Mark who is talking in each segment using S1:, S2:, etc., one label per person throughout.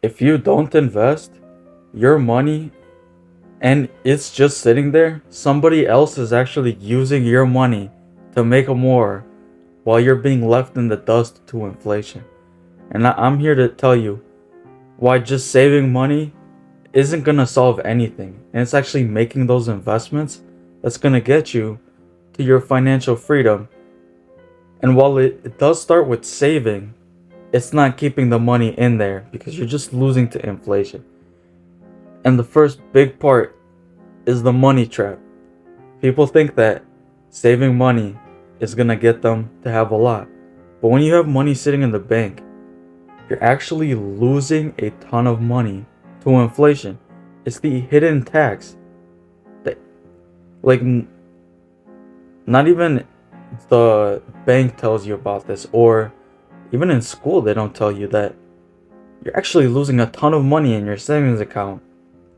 S1: If you don't invest your money and it's just sitting there, somebody else is actually using your money to make more while you're being left in the dust to inflation. And I'm here to tell you why just saving money isn't gonna solve anything. And it's actually making those investments that's gonna get you to your financial freedom. And while it does start with saving, it's not keeping the money in there because you're just losing to inflation. And the first big part is the money trap. People think that saving money is gonna get them to have a lot. But when you have money sitting in the bank, you're actually losing a ton of money to inflation. It's the hidden tax that, like, not even the bank tells you about this, or even in school, they don't tell you that you're actually losing a ton of money in your savings account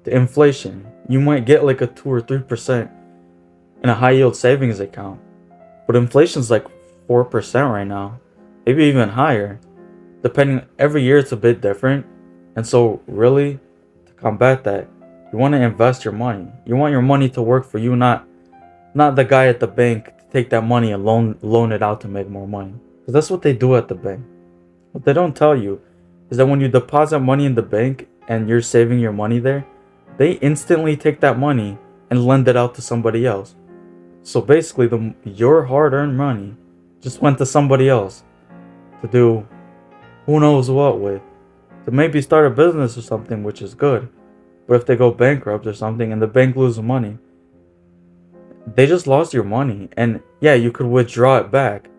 S1: to inflation. You might get like a 2 or 3% in a high yield savings account, but inflation's like 4% right now, maybe even higher. Depending, every year it's a bit different. And so, really, to combat that, you want to invest your money. You want your money to work for you, not the guy at the bank to take that money and loan it out to make more money. Because that's what they do at the bank. What they don't tell you is that when you deposit money in the bank and you're saving your money there, they instantly take that money and lend it out to somebody else. So basically, your hard-earned money just went to somebody else to do who knows what with, to maybe start a business or something, which is good. But if they go bankrupt or something and the bank loses money, they just lost your money. And yeah, you could withdraw it back,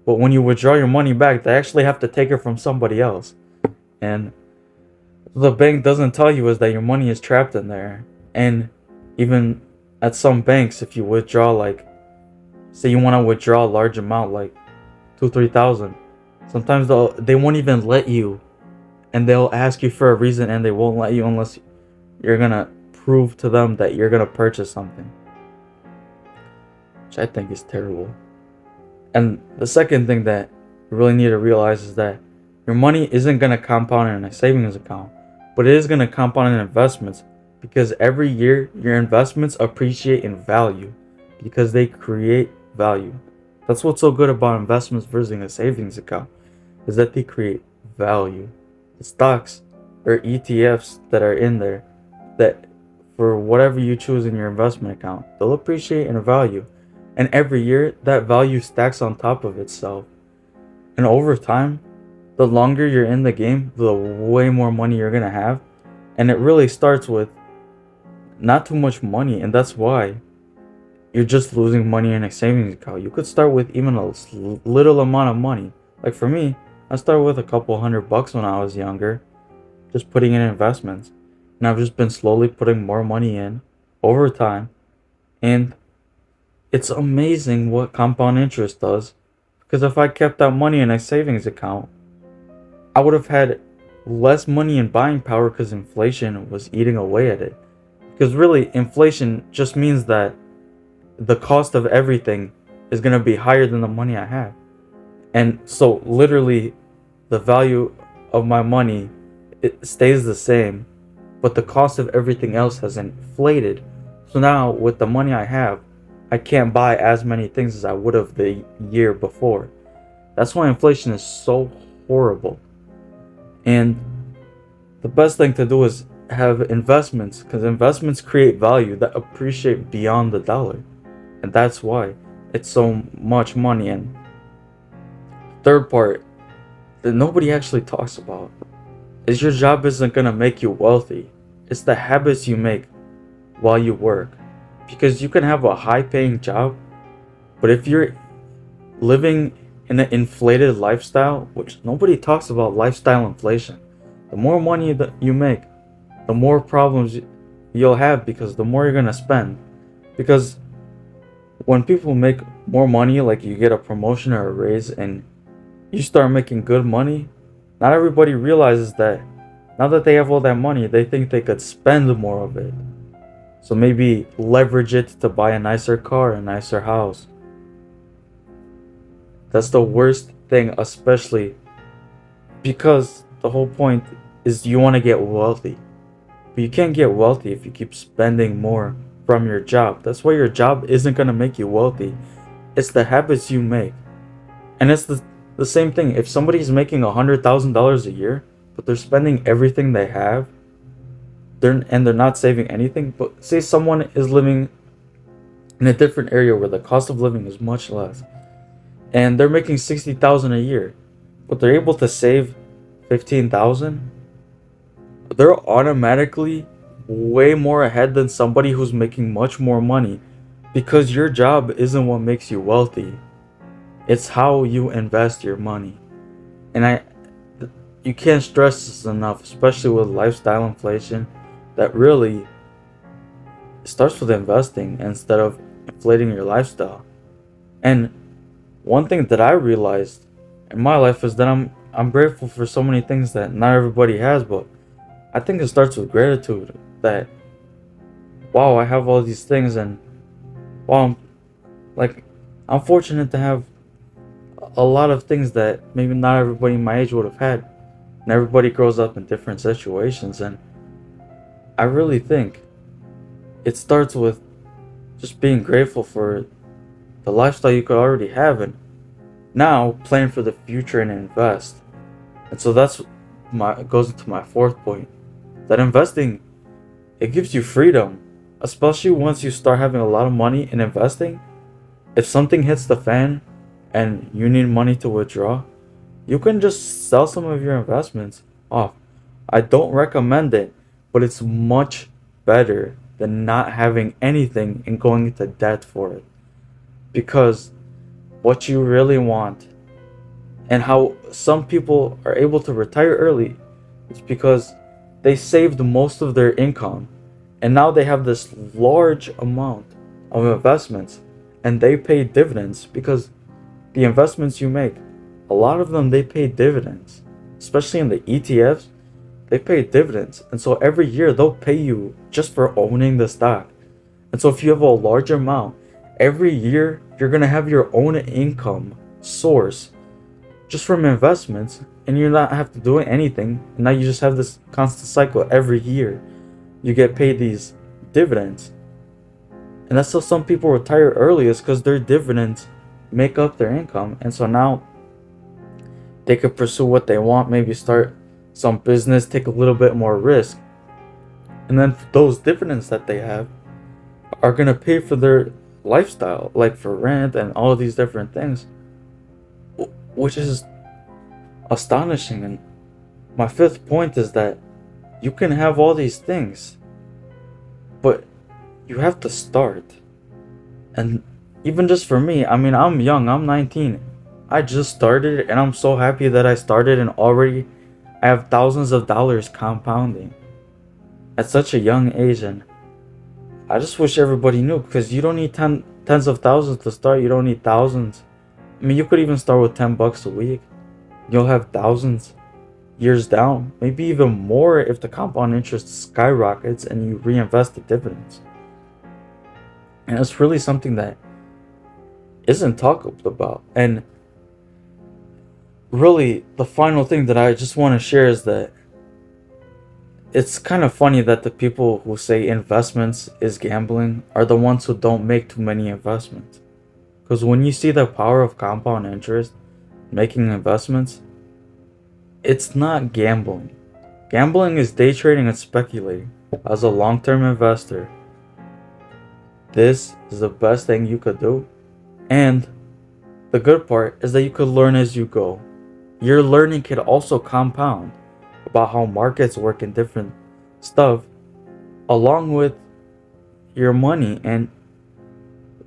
S1: but when you withdraw your money back, they actually have to take it from somebody else. And the bank doesn't tell you is that your money is trapped in there. And even at some banks, if you withdraw, like, say you want to withdraw a large amount, like 2-3 thousand, sometimes they won't even let you, and they'll ask you for a reason, and they won't let you unless you're gonna prove to them that you're gonna purchase something, which I think is terrible. And the second thing that you really need to realize is that your money isn't gonna compound in a savings account, but it is gonna compound in investments, because every year your investments appreciate in value because they create value. That's what's so good about investments versus a savings account, is that they create value. The stocks or ETFs that are in there, that for whatever you choose in your investment account, they'll appreciate in value. And every year that value stacks on top of itself. And over time, the longer you're in the game, the way more money you're gonna have. And it really starts with not too much money, and that's why you're just losing money in a savings account. You could start with even a little amount of money. Like for me, I started with a couple $100 when I was younger, just putting in investments. And I've just been slowly putting more money in over time. And it's amazing what compound interest does. Because if I kept that money in a savings account, I would have had less money in buying power because inflation was eating away at it. Because really, inflation just means that the cost of everything is going to be higher than the money I have. And so literally the value of my money, it stays the same, but the cost of everything else has inflated. So now with the money I have, I can't buy as many things as I would have the year before. That's why inflation is so horrible. And the best thing to do is have investments, because investments create value that appreciate beyond the dollar. And that's why it's so much money. And third part that nobody actually talks about is your job isn't going to make you wealthy. It's the habits you make while you work. Because you can have a high paying job, but if you're living in an inflated lifestyle, which nobody talks about lifestyle inflation, the more money that you make, the more problems you'll have, because the more you're going to spend. Because when people make more money, like you get a promotion or a raise and you start making good money, not everybody realizes that now that they have all that money, they think they could spend more of it. So maybe leverage it to buy a nicer car, a nicer house. That's the worst thing, especially because the whole point is you want to get wealthy. But you can't get wealthy if you keep spending more from your job. That's why your job isn't going to make you wealthy. It's the habits you make. And it's the same thing. If somebody's making $100,000 a year, but they're spending everything they have, they're not saving anything. But say someone is living in a different area where the cost of living is much less, and they're making 60,000 a year, but they're able to save 15,000. They're automatically way more ahead than somebody who's making much more money, because your job isn't what makes you wealthy. It's how you invest your money. And you can't stress this enough, especially with lifestyle inflation, that really starts with investing instead of inflating your lifestyle. And one thing that I realized in my life is that I'm grateful for so many things that not everybody has, but I think it starts with gratitude. That wow, I have all these things, and wow, I'm fortunate to have a lot of things that maybe not everybody my age would have had. And everybody grows up in different situations, and I really think it starts with just being grateful for the lifestyle you could already have, and now plan for the future and invest. And so that's my goes into my fourth point, that investing, it gives you freedom, especially once you start having a lot of money in investing. If something hits the fan and you need money to withdraw, you can just sell some of your investments off. I don't recommend it, but it's much better than not having anything and going into debt for it. Because what you really want, and how some people are able to retire early, is because they saved most of their income, and now they have this large amount of investments, and they pay dividends, because the investments you make, a lot of them, they pay dividends, especially in the ETFs. They pay dividends, and so every year they'll pay you just for owning the stock. And so if you have a large amount, every year you're gonna have your own income source just from investments, and you're not have to do anything. And now you just have this constant cycle. Every year you get paid these dividends, and that's how some people retire early, is because their dividends make up their income. And so now they could pursue what they want, maybe start some business, take a little bit more risk, and then those dividends that they have are gonna pay for their lifestyle, like for rent and all of these different things, which is astonishing. And my fifth point is that you can have all these things, but you have to start. And even just for me, I mean, I'm young, I'm 19. I just started, and I'm so happy that I started, and already I have thousands of dollars compounding at such a young age. And I just wish everybody knew, because you don't need tens of thousands to start. You don't need thousands. I mean, you could even start with $10 a week. You'll have thousands years down, maybe even more if the compound interest skyrockets and you reinvest the dividends. And it's really something that isn't talked about. And really, the final thing that I just want to share is that it's kind of funny that the people who say investments is gambling are the ones who don't make too many investments. Because when you see the power of compound interest making investments, it's not gambling. Gambling is day trading and speculating. As a long-term investor, this is the best thing you could do. And the good part is that you could learn as you go. Your learning could also compound about how markets work and different stuff along with your money. And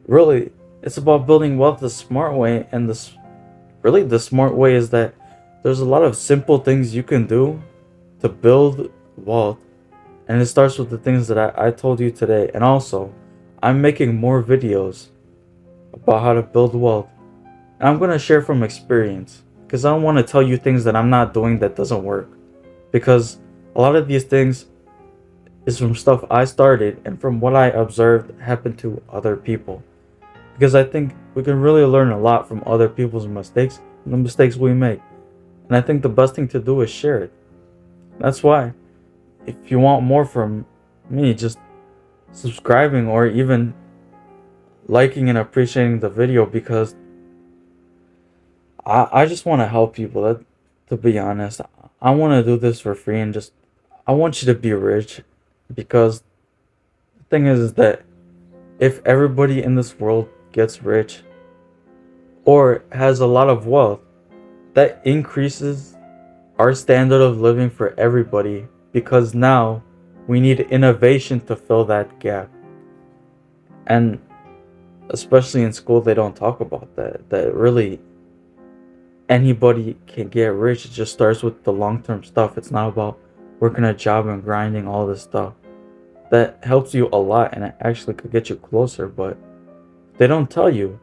S1: really, it's about building wealth the smart way. And the smart way is that there's a lot of simple things you can do to build wealth, and it starts with the things that I told you today. And also, I'm making more videos about how to build wealth, and I'm going to share from experience, because I don't want to tell you things that I'm not doing that doesn't work, because a lot of these things is from stuff I started and from what I observed happen to other people, because I think we can really learn a lot from other people's mistakes and the mistakes we make. And I think the best thing to do is share it. That's why, if you want more from me, just subscribing or even liking and appreciating the video, because I just want to help people. To be honest, I want to do this for free and just I want you to be rich, because the thing is that if everybody in this world gets rich or has a lot of wealth, that increases our standard of living for everybody, because now we need innovation to fill that gap. And especially in school, they don't talk about that really anybody can get rich. It just starts with the long-term stuff. It's not about working a job and grinding all this stuff. That helps you a lot and it actually could get you closer, but they don't tell you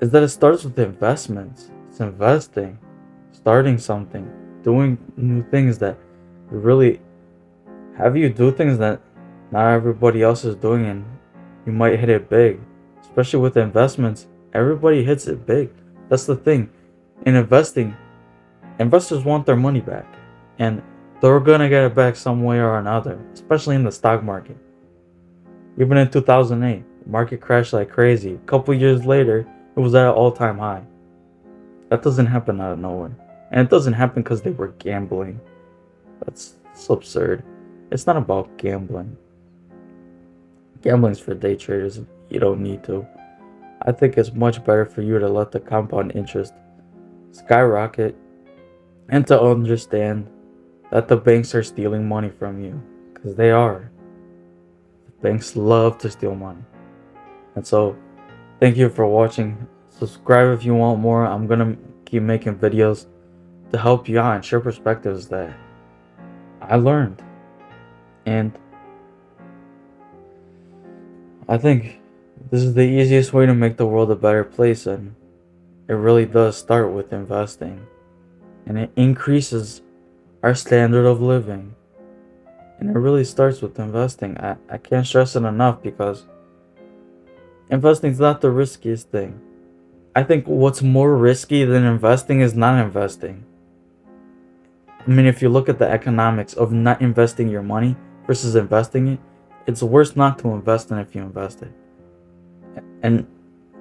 S1: is that it starts with investments. It's investing, starting something, doing new things that really have you do things that not everybody else is doing, and you might hit it big. Especially with investments, everybody hits it big. That's the thing. In investing, investors want their money back, and they're gonna get it back some way or another, especially in the stock market. Even in 2008, the market crashed like crazy. A couple years later, it was at an all-time high. That doesn't happen out of nowhere. And it doesn't happen because they were gambling. That's so absurd. It's not about gambling. Gambling's for day traders. You don't need to. I think it's much better for you to let the compound interest skyrocket and to understand that the banks are stealing money from you. Because they are. The banks love to steal money. And so, thank you for watching. Subscribe if you want more. I'm gonna keep making videos to help you out and share perspectives that I learned. And I think this is the easiest way to make the world a better place, and it really does start with investing. And it increases our standard of living. And it really starts with investing. I can't stress it enough, because investing is not the riskiest thing. I think what's more risky than investing is not investing. I mean, if you look at the economics of not investing your money versus investing it, it's worse not to invest than if you invest it. And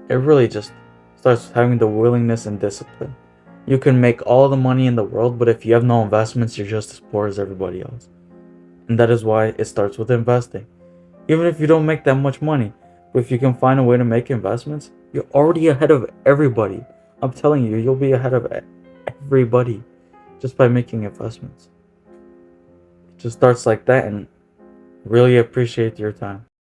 S1: it really just starts with having the willingness and discipline. You can make all the money in the world, but if you have no investments, you're just as poor as everybody else. And that is why it starts with investing. Even if you don't make that much money, but if you can find a way to make investments, you're already ahead of everybody. I'm telling you, you'll be ahead of everybody just by making investments. It just starts like that, and really appreciate your time.